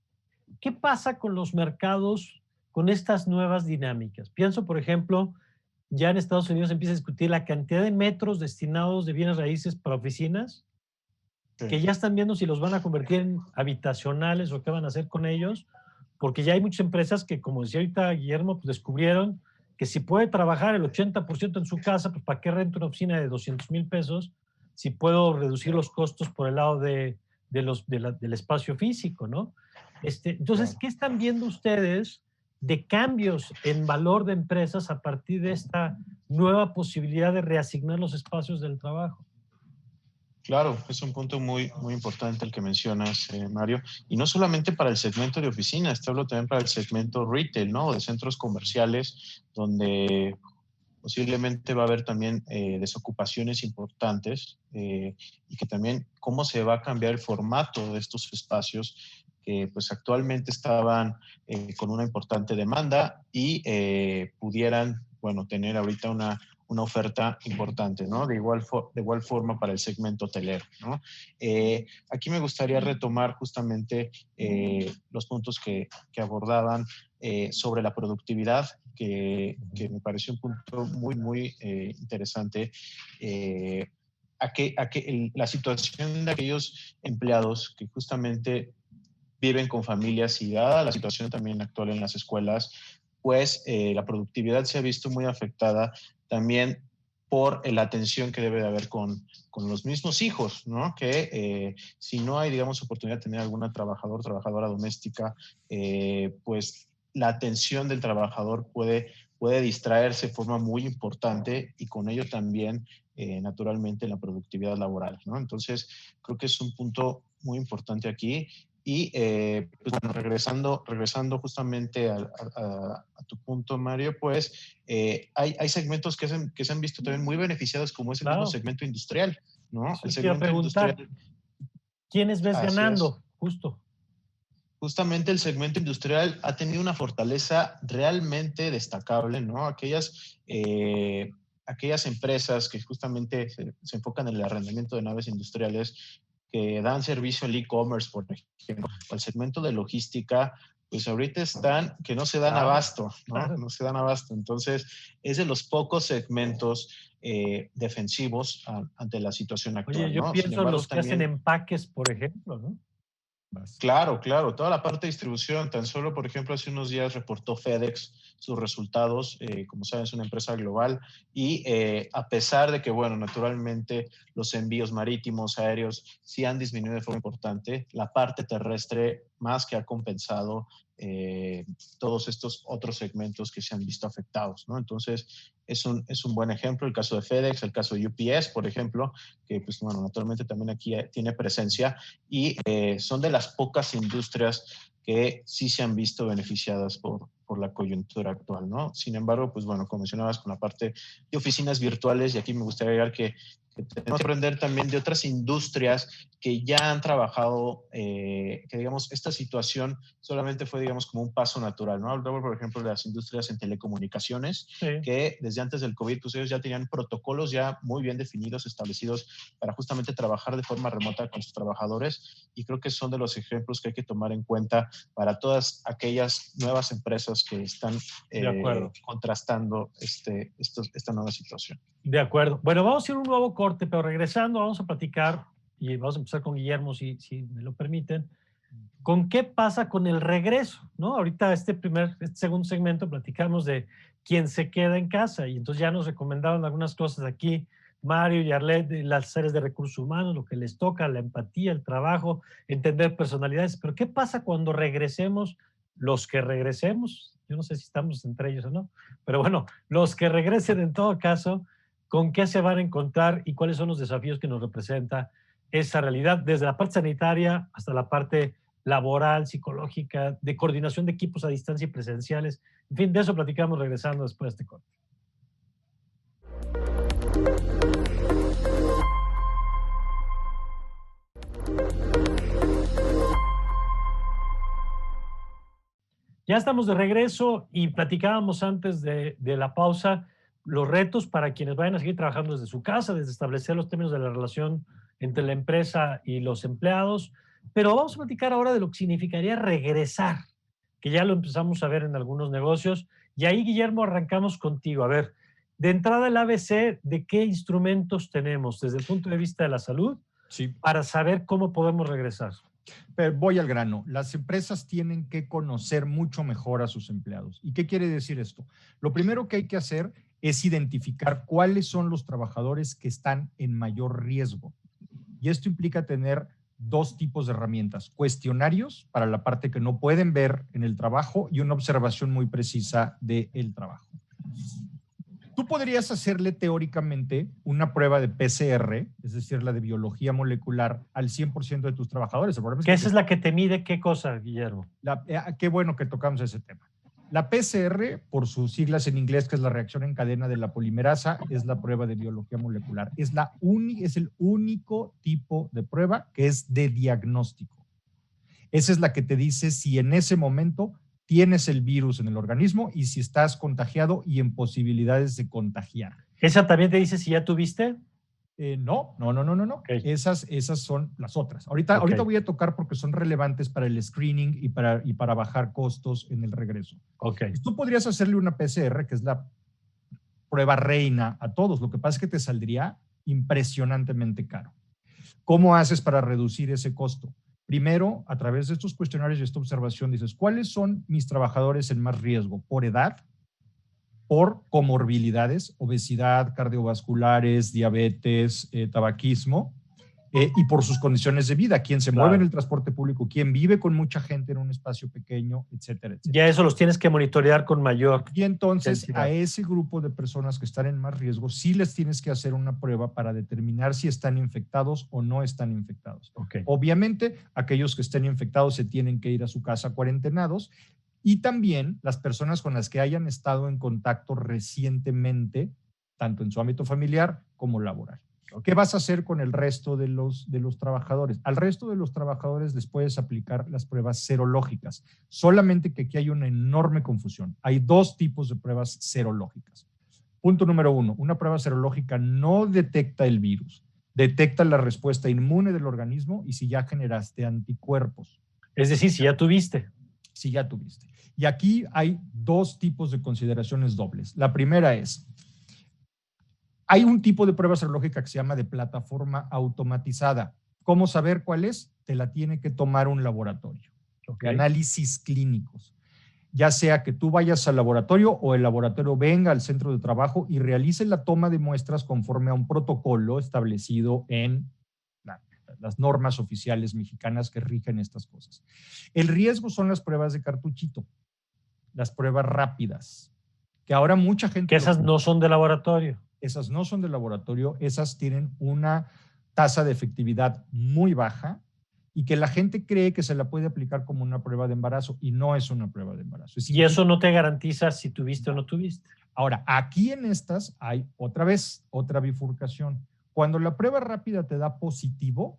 pasa con los mercados con estas nuevas dinámicas? Pienso, por ejemplo, ya en Estados Unidos empieza a discutir la cantidad de metros destinados de bienes raíces para oficinas, que ya están viendo si los van a convertir en habitacionales o qué van a hacer con ellos, porque ya hay muchas empresas que, como decía ahorita Guillermo, pues descubrieron que si puede trabajar el 80% en su casa, pues ¿para qué rento una oficina de 200,000 pesos si puedo reducir los costos por el lado del espacio físico, ¿no? Entonces, ¿qué están viendo ustedes de cambios en valor de empresas a partir de esta nueva posibilidad de reasignar los espacios del trabajo? Claro, es un punto muy, muy importante el que mencionas, Mario, y no solamente para el segmento de oficinas, te hablo también para el segmento retail, ¿no? De centros comerciales, donde posiblemente va a haber también desocupaciones importantes y que también cómo se va a cambiar el formato de estos espacios que pues actualmente estaban con una importante demanda y pudieran, bueno, tener ahorita una oferta importante, ¿no? De igual forma para el segmento hotelero, ¿no? Aquí me gustaría retomar justamente los puntos que abordaban sobre la productividad, que me pareció un punto muy, muy interesante. La situación de aquellos empleados que justamente viven con familias y dada la situación también actual en las escuelas, pues la productividad se ha visto muy afectada también por la atención que debe de haber con los mismos hijos, ¿no? Que si no hay, digamos, oportunidad de tener alguna trabajadora doméstica, pues la atención del trabajador puede distraerse de forma muy importante y con ello también, naturalmente, la productividad laboral, ¿no? Entonces, creo que es un punto muy importante aquí. Y pues bueno, regresando justamente a tu punto, Mario, pues hay segmentos que se han visto también muy beneficiados, como es el mismo segmento industrial, ¿no? Sí, el quiero segmento preguntar, industrial. ¿quiénes ves ganando? Justamente el segmento industrial ha tenido una fortaleza realmente destacable, ¿no? Aquellas empresas que justamente se enfocan en el arrendamiento de naves industriales, que dan servicio al e-commerce, por ejemplo, o el segmento de logística, pues ahorita están que no se dan abasto, ¿no? No se dan abasto. Entonces, es de los pocos segmentos defensivos ante la situación actual. Oye, yo ¿no? pienso en los que también, hacen empaques, por ejemplo, ¿no? Claro, toda la parte de distribución. Tan solo, por ejemplo, hace unos días reportó FedEx sus resultados. Como saben, es una empresa global y a pesar de que, bueno, naturalmente los envíos marítimos, aéreos, sí han disminuido de forma importante, la parte terrestre más que ha compensado todos estos otros segmentos que se han visto afectados, ¿no? Entonces, es un buen ejemplo el caso de FedEx, el caso de UPS, por ejemplo, que, pues, bueno, naturalmente también aquí tiene presencia y son de las pocas industrias que sí se han visto beneficiadas por la coyuntura actual, ¿no? Sin embargo, pues bueno, como mencionabas con la parte de oficinas virtuales, y aquí me gustaría agregar que tenemos que aprender también de otras industrias que ya han trabajado, que digamos, esta situación solamente fue, digamos, como un paso natural, ¿no? Hablamos, por ejemplo, de las industrias en telecomunicaciones, que desde antes del COVID, pues ellos ya tenían protocolos ya muy bien definidos, establecidos para justamente trabajar de forma remota con sus trabajadores, y creo que son de los ejemplos que hay que tomar en cuenta para todas aquellas nuevas empresas que están contrastando esta nueva situación. De acuerdo. Bueno, vamos a ir a un nuevo corte, pero regresando vamos a platicar y vamos a empezar con Guillermo, si me lo permiten, ¿con qué pasa con el regreso? ¿No? Ahorita este segundo segmento platicamos de quién se queda en casa y entonces ya nos recomendaron algunas cosas aquí, Mario y Arlet, de las áreas de recursos humanos, lo que les toca, la empatía, el trabajo, entender personalidades, pero ¿qué pasa cuando regresemos? Los que regresemos, yo no sé si estamos entre ellos o no, pero bueno, los que regresen en todo caso, ¿con qué se van a encontrar y cuáles son los desafíos que nos representa esa realidad, desde la parte sanitaria hasta la parte laboral, psicológica, de coordinación de equipos a distancia y presenciales? En fin, de eso platicamos regresando después de este corte. Ya estamos de regreso y platicábamos antes de la pausa los retos para quienes vayan a seguir trabajando desde su casa, desde establecer los términos de la relación entre la empresa y los empleados. Pero vamos a platicar ahora de lo que significaría regresar, que ya lo empezamos a ver en algunos negocios. Y ahí, Guillermo, arrancamos contigo. A ver, de entrada el ABC, ¿de qué instrumentos tenemos desde el punto de vista de la salud para saber cómo podemos regresar? Pero voy al grano. Las empresas tienen que conocer mucho mejor a sus empleados. ¿Y qué quiere decir esto? Lo primero que hay que hacer es identificar cuáles son los trabajadores que están en mayor riesgo. Y esto implica tener dos tipos de herramientas: cuestionarios para la parte que no pueden ver en el trabajo y una observación muy precisa del trabajo. Tú podrías hacerle teóricamente una prueba de PCR, es decir, la de biología molecular, al 100% de tus trabajadores. El problema es que esa es la que te mide qué cosa, Guillermo. Qué bueno que tocamos ese tema. La PCR, por sus siglas en inglés, que es la reacción en cadena de la polimerasa, es la prueba de biología molecular. Es el único tipo de prueba que es de diagnóstico. Esa es la que te dice si en ese momento tienes el virus en el organismo y si estás contagiado y en posibilidades de contagiar. ¿Esa también te dice si ya tuviste? No. Okay. Esas son las otras. Okay. Ahorita voy a tocar porque son relevantes para el screening y para bajar costos en el regreso. Okay. Tú podrías hacerle una PCR, que es la prueba reina a todos. Lo que pasa es que te saldría impresionantemente caro. ¿Cómo haces para reducir ese costo? Primero, a través de estos cuestionarios y esta observación, dices, ¿cuáles son mis trabajadores en más riesgo? ¿Por edad? ¿Por comorbilidades? Obesidad, cardiovasculares, diabetes, tabaquismo, y por sus condiciones de vida. ¿Quién se mueve en el transporte público? ¿Quién vive con mucha gente en un espacio pequeño? Etcétera, etcétera. Ya eso los tienes que monitorear con mayor. Y entonces intensidad. A ese grupo de personas que están en más riesgo, sí les tienes que hacer una prueba para determinar si están infectados o no están infectados. Okay. Obviamente, aquellos que estén infectados se tienen que ir a su casa cuarentenados, y también las personas con las que hayan estado en contacto recientemente, tanto en su ámbito familiar como laboral. ¿Qué vas a hacer con el resto de los trabajadores? Al resto de los trabajadores les puedes aplicar las pruebas serológicas, solamente que aquí hay una enorme confusión. Hay dos tipos de pruebas serológicas. Punto número 1, una prueba serológica no detecta el virus, detecta la respuesta inmune del organismo y si ya generaste anticuerpos. Es decir, si ya tuviste. Si ya tuviste. Y aquí hay dos tipos de consideraciones dobles. La primera es, hay un tipo de prueba serológica que se llama de plataforma automatizada. ¿Cómo saber cuál es? Te la tiene que tomar un laboratorio. Okay. Análisis clínicos. Ya sea que tú vayas al laboratorio o el laboratorio venga al centro de trabajo y realice la toma de muestras conforme a un protocolo establecido en las normas oficiales mexicanas que rigen estas cosas. El riesgo son las pruebas de cartuchito, las pruebas rápidas, que ahora mucha gente... Que esas no son de laboratorio. Esas no son de laboratorio, esas tienen una tasa de efectividad muy baja y que la gente cree que se la puede aplicar como una prueba de embarazo y no es una prueba de embarazo. Y eso no te garantiza si tuviste o no tuviste. Ahora, aquí en estas hay otra vez otra bifurcación. Cuando la prueba rápida te da positivo,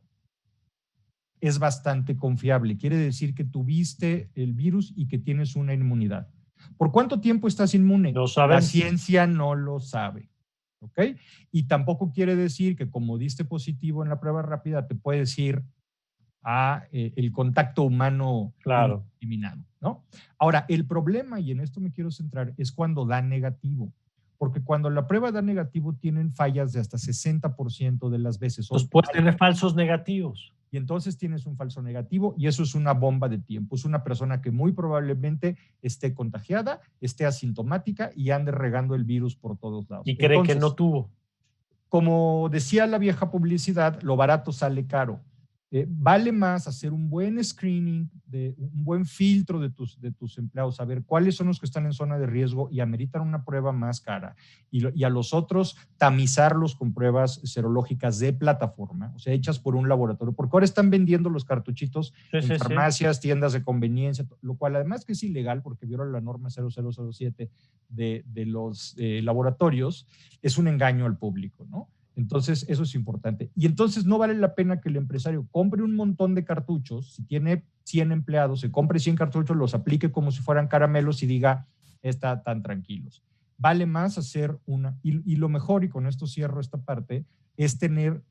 es bastante confiable. Quiere decir que tuviste el virus y que tienes una inmunidad. ¿Por cuánto tiempo estás inmune? No saben. La ciencia no lo sabe. ¿Ok? Y tampoco quiere decir que como diste positivo en la prueba rápida, te puedes ir a el contacto humano eliminado, ¿no? Ahora, el problema, y en esto me quiero centrar, es cuando da negativo. Porque cuando la prueba da negativo, tienen fallas de hasta 60% de las veces. Pues puedes tener falsos negativos. y entonces tienes un falso negativo y eso es una bomba de tiempo. Es una persona que muy probablemente esté contagiada, esté asintomática y ande regando el virus por todos lados. Y cree que no tuvo. Como decía la vieja publicidad, lo barato sale caro. Vale más hacer un buen screening, un buen filtro de tus empleados, saber cuáles son los que están en zona de riesgo y ameritan una prueba más cara. Y a los otros tamizarlos con pruebas serológicas de plataforma, o sea, hechas por un laboratorio, porque ahora están vendiendo los cartuchitos en farmacias, tiendas de conveniencia, lo cual además que es ilegal porque viola la norma 0007 de los laboratorios, es un engaño al público, ¿no? Entonces, eso es importante. Y entonces no vale la pena que el empresario compre un montón de cartuchos. Si tiene 100 empleados, se compre 100 cartuchos, los aplique como si fueran caramelos y diga, están tranquilos. Vale más hacer y lo mejor, y con esto cierro esta parte, es tener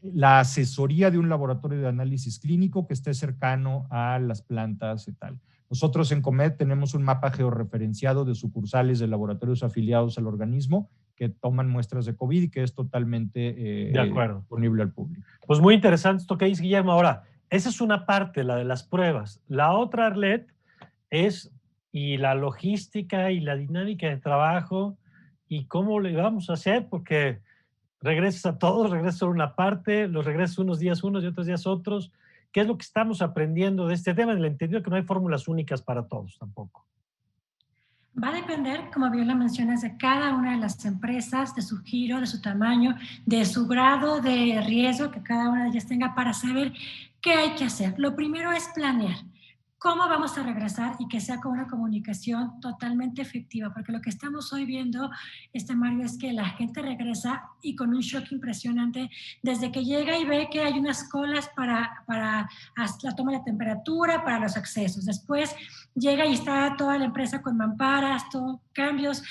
la asesoría de un laboratorio de análisis clínico que esté cercano a las plantas y tal. Nosotros en Comed tenemos un mapa georreferenciado de sucursales de laboratorios afiliados al organismo que toman muestras de COVID y que es totalmente disponible al público. Pues muy interesante esto que dice Guillermo. Ahora, esa es una parte, la de las pruebas. La otra, Arlet, es y la logística y la dinámica de trabajo y cómo le vamos a hacer, porque regresas a todos, regresas a una parte, los regresas unos días unos y otros días otros. ¿Qué es lo que estamos aprendiendo de este tema? En el entendido que no hay fórmulas únicas para todos tampoco. Va a depender, como bien lo mencionas, de cada una de las empresas, de su giro, de su tamaño, de su grado de riesgo que cada una de ellas tenga para saber qué hay que hacer. Lo primero es planear. ¿Cómo vamos a regresar y que sea con una comunicación totalmente efectiva? Porque lo que estamos hoy viendo, Mario, es que la gente regresa y con un shock impresionante desde que llega y ve que hay unas colas para la toma de temperatura, para los accesos. Después llega y está toda la empresa con mamparas, cambios,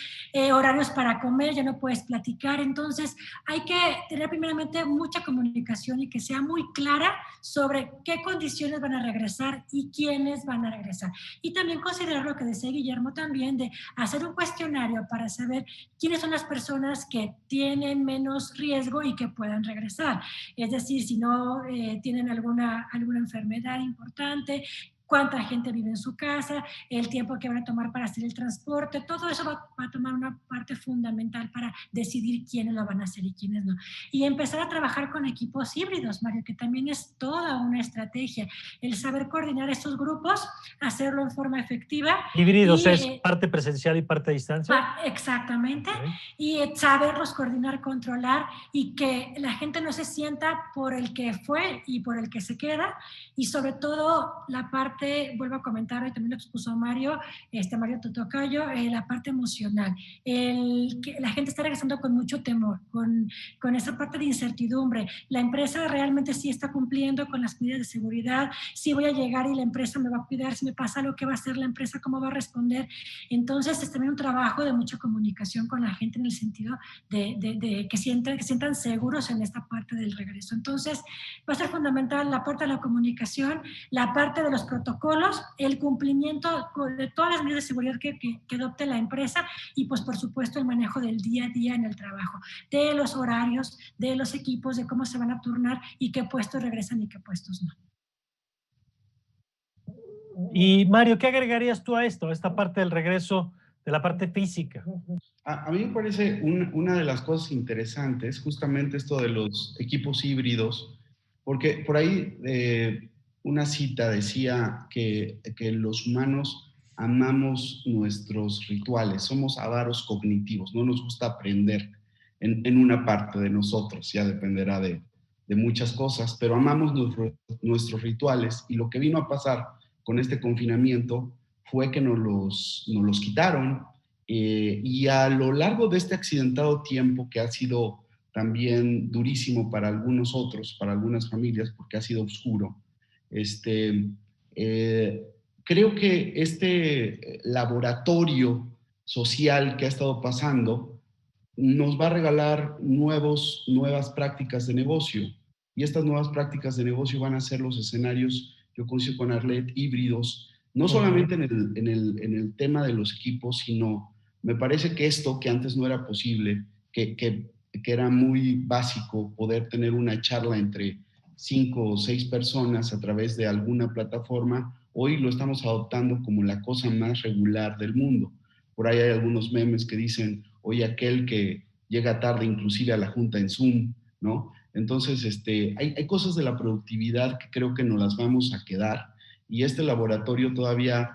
horarios para comer, ya no puedes platicar. Entonces hay que tener primeramente mucha comunicación y que sea muy clara sobre qué condiciones van a regresar y quiénes van a regresar. Y también considerar lo que decía Guillermo también, de hacer un cuestionario para saber quiénes son las personas que tienen menos riesgo y que puedan regresar. Es decir, si no tienen alguna enfermedad importante, cuánta gente vive en su casa, el tiempo que van a tomar para hacer el transporte, todo eso va a tomar una parte fundamental para decidir quiénes lo van a hacer y quiénes no. Y empezar a trabajar con equipos híbridos, Mario, que también es toda una estrategia. El saber coordinar estos grupos, hacerlo en forma efectiva. ¿Híbridos es parte presencial y parte a distancia? Exactamente. Okay. Y saberlos coordinar, controlar y que la gente no se sienta por el que fue y por el que se queda. Y sobre todo la parte, vuelvo a comentar, y también lo expuso Mario Totocayo, la parte emocional. Que la gente está regresando con mucho temor, con esa parte de incertidumbre. La empresa realmente sí está cumpliendo con las medidas de seguridad, sí voy a llegar y la empresa me va a cuidar, si me pasa algo, ¿qué va a hacer la empresa? ¿Cómo va a responder? Entonces es también un trabajo de mucha comunicación con la gente en el sentido de que sientan seguros en esta parte del regreso. Entonces va a ser fundamental la parte de la comunicación, la parte de los protocolos, el cumplimiento de todas las medidas de seguridad que adopte la empresa y pues por supuesto el manejo del día a día en el trabajo, de los horarios, de los equipos, de cómo se van a turnar y qué puestos regresan y qué puestos no. Y Mario, ¿qué agregarías tú a esto, a esta parte del regreso, de la parte física? A mí me parece una de las cosas interesantes justamente esto de los equipos híbridos, porque por ahí una cita decía que los humanos amamos nuestros rituales, somos avaros cognitivos, no nos gusta aprender en una parte de nosotros, ya dependerá de muchas cosas, pero amamos nuestros rituales y lo que vino a pasar con este confinamiento fue que nos los quitaron y a lo largo de este accidentado tiempo que ha sido también durísimo para algunos otros, para algunas familias, porque ha sido oscuro, creo que este laboratorio social que ha estado pasando nos va a regalar nuevas prácticas de negocio y estas nuevas prácticas de negocio van a ser los escenarios, yo coincido con Arlet, híbridos, no solamente en el tema de los equipos, sino me parece que esto que antes no era posible, que era muy básico poder tener una charla entre 5 o 6 personas a través de alguna plataforma, hoy lo estamos adoptando como la cosa más regular del mundo. Por ahí hay algunos memes que dicen, oye, aquel que llega tarde inclusive a la junta en Zoom, ¿no? Entonces, hay cosas de la productividad que creo que nos las vamos a quedar, y este laboratorio todavía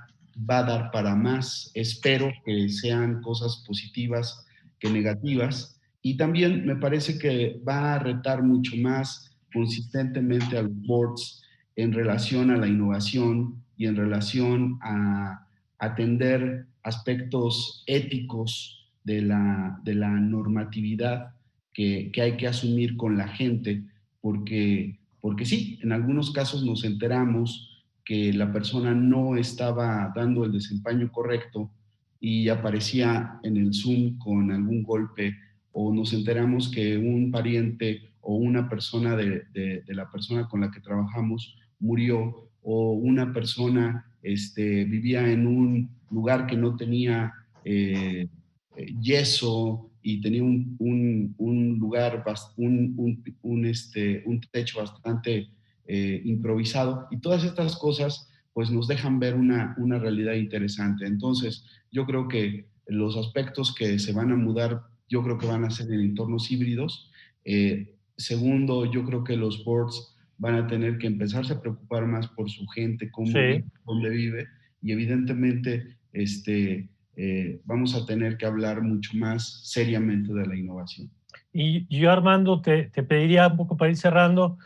va a dar para más. Espero que sean cosas positivas que negativas, y también me parece que va a retar mucho más consistentemente a los boards en relación a la innovación y en relación a atender aspectos éticos de la normatividad que hay que asumir con la gente, porque sí, en algunos casos nos enteramos que la persona no estaba dando el desempeño correcto y aparecía en el Zoom con algún golpe, o nos enteramos que un pariente o una persona de la persona con la que trabajamos murió, o una persona vivía en un lugar que no tenía yeso y tenía un lugar, un techo bastante improvisado, y todas estas cosas pues nos dejan ver una realidad interesante. Entonces, yo creo que los aspectos que se van a mudar, yo creo que van a ser en entornos híbridos. Segundo, yo creo que los boards van a tener que empezarse a preocupar más por su gente, cómo vive, dónde vive, y evidentemente vamos a tener que hablar mucho más seriamente de la innovación. Y yo, Armando, te pediría un poco para ir cerrando,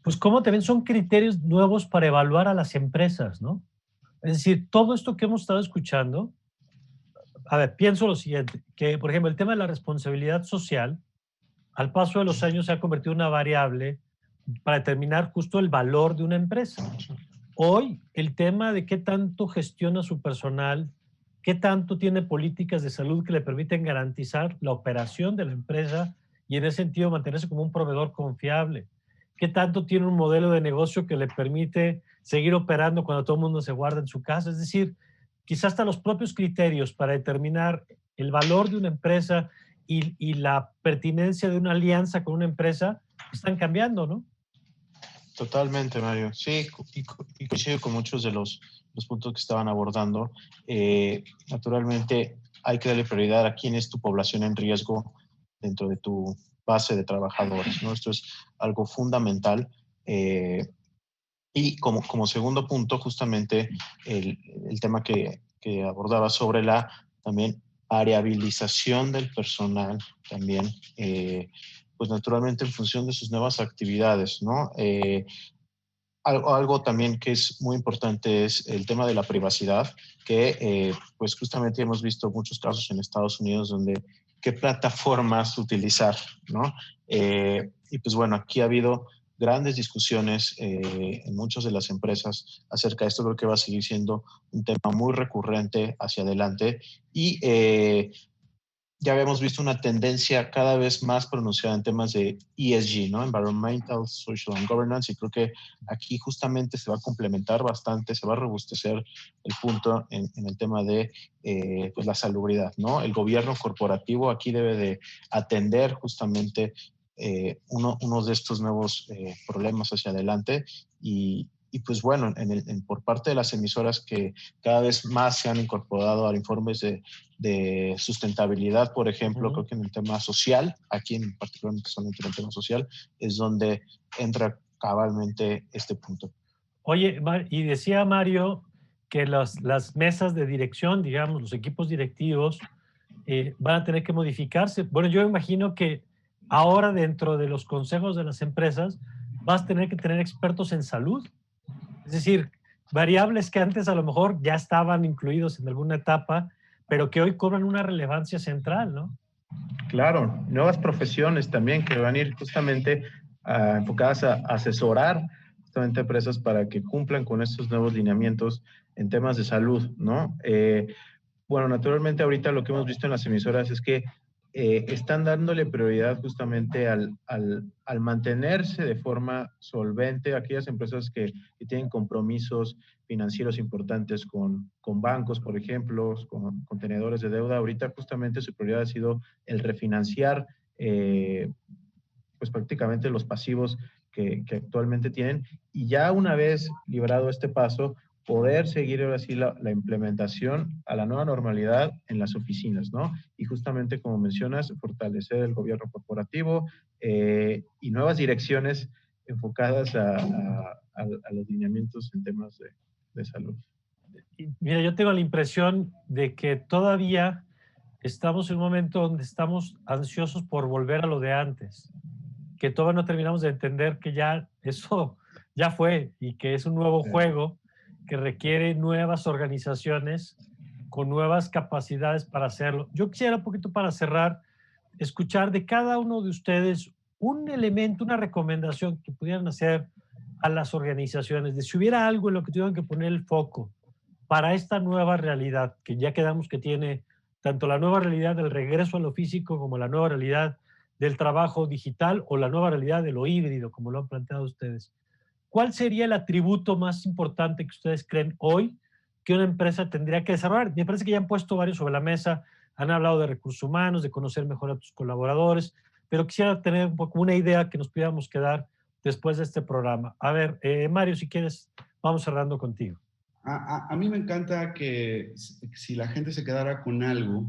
pues cómo también son criterios nuevos para evaluar a las empresas, ¿no? Es decir, todo esto que hemos estado escuchando, a ver, pienso lo siguiente, que por ejemplo el tema de la responsabilidad social, al paso de los años se ha convertido en una variable para determinar justo el valor de una empresa. Hoy, el tema de qué tanto gestiona su personal, qué tanto tiene políticas de salud que le permiten garantizar la operación de la empresa y en ese sentido mantenerse como un proveedor confiable, qué tanto tiene un modelo de negocio que le permite seguir operando cuando todo el mundo se guarda en su casa. Es decir, quizás hasta los propios criterios para determinar el valor de una empresa y la pertinencia de una alianza con una empresa están cambiando, ¿no? Totalmente, Mario. Sí, y coincido con muchos de los puntos que estaban abordando. Naturalmente, hay que darle prioridad a quién es tu población en riesgo dentro de tu base de trabajadores, ¿no? Esto es algo fundamental. Y como segundo punto, justamente el tema que abordaba sobre la también variabilización del personal también, pues naturalmente en función de sus nuevas actividades, ¿no? Algo también que es muy importante es el tema de la privacidad, que pues justamente hemos visto muchos casos en Estados Unidos donde qué plataformas utilizar, ¿no? Y pues bueno, aquí ha habido grandes discusiones en muchas de las empresas acerca de esto. Creo que va a seguir siendo un tema muy recurrente hacia adelante, y ya habíamos visto una tendencia cada vez más pronunciada en temas de ESG, ¿no? Environmental, Social and Governance, y creo que aquí justamente se va a complementar bastante, se va a robustecer el punto en el tema de pues la salubridad, ¿no? El gobierno corporativo aquí debe de atender justamente uno de estos nuevos problemas hacia adelante, y pues bueno, por parte de las emisoras que cada vez más se han incorporado a informes de sustentabilidad, por ejemplo, creo que en el tema social, aquí en particularmente solamente en el tema social, es donde entra cabalmente este punto. Oye, y decía Mario que las mesas de dirección, digamos, los equipos directivos, van a tener que modificarse. Bueno, yo imagino que ahora dentro de los consejos de las empresas vas a tener que tener expertos en salud. Es decir, variables que antes a lo mejor ya estaban incluidos en alguna etapa, pero que hoy cobran una relevancia central, ¿no? Claro, nuevas profesiones también que van a ir justamente enfocadas a asesorar justamente a empresas para que cumplan con estos nuevos lineamientos en temas de salud, ¿no? Bueno, naturalmente ahorita lo que hemos visto en las emisoras es que están dándole prioridad justamente al mantenerse de forma solvente aquellas empresas que tienen compromisos financieros importantes con bancos, por ejemplo, con tenedores de deuda. Ahorita justamente su prioridad ha sido el refinanciar pues prácticamente los pasivos que actualmente tienen, y ya una vez librado este paso, poder seguir ahora sí la implementación a la nueva normalidad en las oficinas, ¿no? Y justamente, como mencionas, fortalecer el gobierno corporativo y nuevas direcciones enfocadas a los lineamientos en temas de salud. Mira, yo tengo la impresión de que todavía estamos en un momento donde estamos ansiosos por volver a lo de antes, que todavía no terminamos de entender que ya eso ya fue y que es un nuevo juego que requiere nuevas organizaciones con nuevas capacidades para hacerlo. Yo quisiera un poquito para cerrar, escuchar de cada uno de ustedes un elemento, una recomendación que pudieran hacer a las organizaciones, de si hubiera algo en lo que tuvieran que poner el foco para esta nueva realidad, que ya quedamos que tiene tanto la nueva realidad del regreso a lo físico como la nueva realidad del trabajo digital o la nueva realidad de lo híbrido, como lo han planteado ustedes. ¿Cuál sería el atributo más importante que ustedes creen hoy que una empresa tendría que desarrollar? Me parece que ya han puesto varios sobre la mesa, han hablado de recursos humanos, de conocer mejor a tus colaboradores, pero quisiera tener un poco una idea que nos pudiéramos quedar después de este programa. A ver, Mario, si quieres, vamos cerrando contigo. A mí me encanta que si la gente se quedara con algo,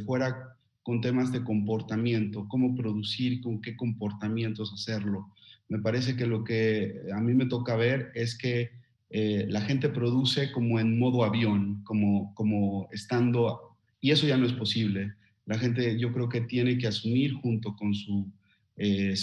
fuera con temas de comportamiento, cómo producir, con qué comportamientos hacerlo. Me parece que lo que a mí me toca ver es que la gente produce como en modo avión, como estando, y eso ya no es posible. La gente, yo creo que tiene que asumir junto con su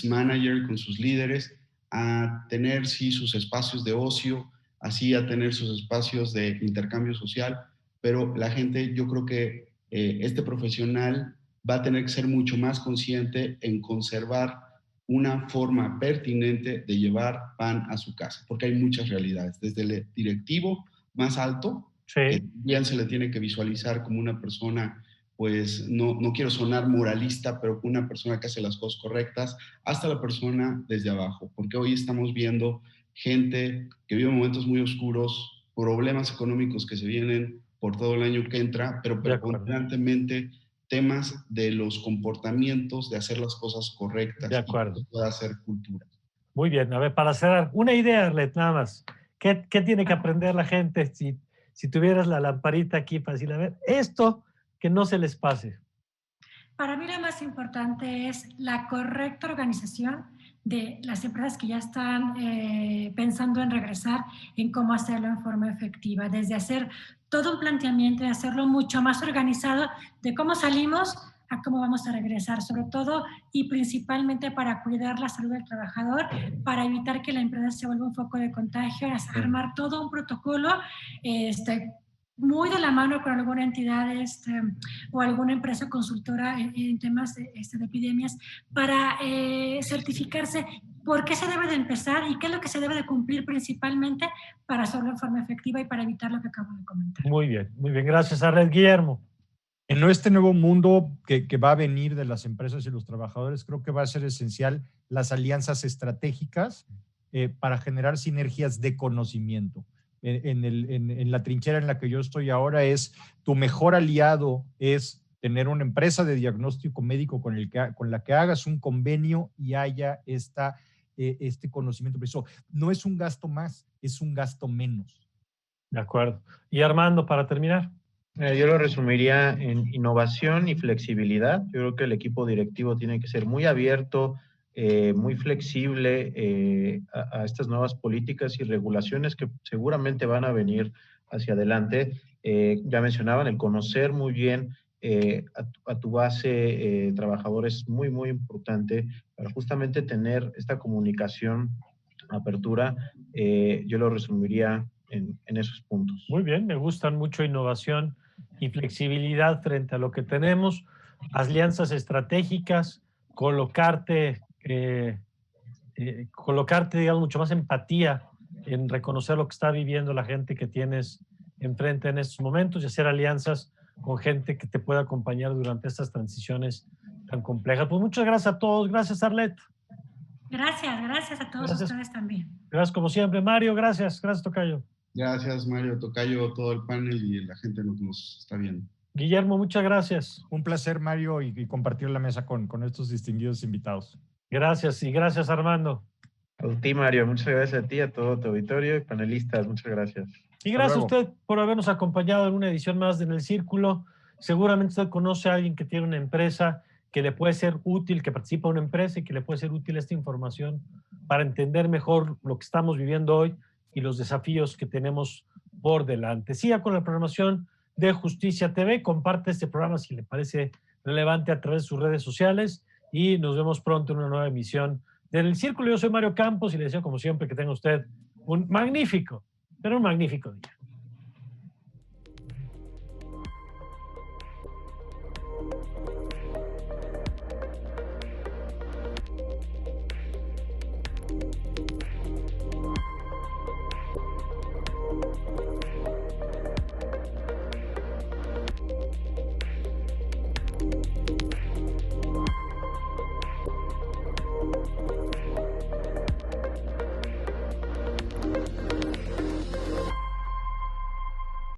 manager, con sus líderes, a tener sí sus espacios de ocio, así a tener sus espacios de intercambio social, pero la gente, yo creo que este profesional va a tener que ser mucho más consciente en conservar una forma pertinente de llevar pan a su casa, porque hay muchas realidades, desde el directivo más alto, sí, que bien se le tiene que visualizar como una persona, pues no quiero sonar moralista, pero una persona que hace las cosas correctas, hasta la persona desde abajo, porque hoy estamos viendo gente que vive momentos muy oscuros, problemas económicos que se vienen por todo el año que entra, pero preponderantemente temas de los comportamientos, de hacer las cosas correctas. De acuerdo. Y que pueda hacer cultura. Muy bien, a ver, para cerrar, una idea, Arlet, nada más. ¿Qué tiene que aprender la gente si tuvieras la lamparita aquí para decirle, a ver, esto que no se les pase? Para mí lo más importante es la correcta organización de las empresas que ya están pensando en regresar, en cómo hacerlo en forma efectiva, desde hacer todo un planteamiento y hacerlo mucho más organizado de cómo salimos a cómo vamos a regresar, sobre todo y principalmente para cuidar la salud del trabajador, para evitar que la empresa se vuelva un foco de contagio, armar todo un protocolo muy de la mano con alguna entidad o alguna empresa consultora en temas de epidemias para certificarse por qué se debe de empezar y qué es lo que se debe de cumplir principalmente para hacerlo en forma efectiva y para evitar lo que acabo de comentar. Muy bien, gracias, Arlet. Guillermo. En este nuevo mundo que va a venir de las empresas y los trabajadores, creo que va a ser esencial las alianzas estratégicas para generar sinergias de conocimiento. En la trinchera en la que yo estoy ahora es tu mejor aliado es tener una empresa de diagnóstico médico con la que hagas un convenio y haya este conocimiento. Eso no es un gasto más, es un gasto menos. De acuerdo. Y Armando, para terminar. Yo lo resumiría en innovación y flexibilidad. Yo creo que el equipo directivo tiene que ser muy abierto, muy flexible a estas nuevas políticas y regulaciones que seguramente van a venir hacia adelante. Ya mencionaban, el conocer muy bien a tu base trabajador es muy, muy importante para justamente tener esta comunicación, apertura. Yo lo resumiría en esos puntos. Muy bien, me gustan mucho innovación y flexibilidad frente a lo que tenemos, alianzas estratégicas, colocarte, digamos, mucho más empatía en reconocer lo que está viviendo la gente que tienes enfrente en estos momentos y hacer alianzas con gente que te pueda acompañar durante estas transiciones tan complejas. Pues muchas gracias a todos. Gracias, Arlet. Gracias a todos ustedes también. Gracias como siempre. Mario, gracias. Gracias, Tocayo. Gracias, Mario, Tocayo, todo el panel y la gente que nos está viendo. Guillermo, muchas gracias. Un placer, Mario, y compartir la mesa con estos distinguidos invitados. Gracias, y gracias, Armando. A ti, Mario, muchas gracias a ti, a todo tu auditorio y panelistas, muchas gracias. Y gracias a usted por habernos acompañado en una edición más de En el Círculo. Seguramente usted conoce a alguien que tiene una empresa que le puede ser útil, que participa en una empresa y que le puede ser útil esta información para entender mejor lo que estamos viviendo hoy y los desafíos que tenemos por delante. Siga con la programación de Justicia TV, comparte este programa si le parece relevante a través de sus redes sociales y nos vemos pronto en una nueva emisión de En el Círculo. Yo soy Mario Campos y le deseo como siempre que tenga usted un magnífico día.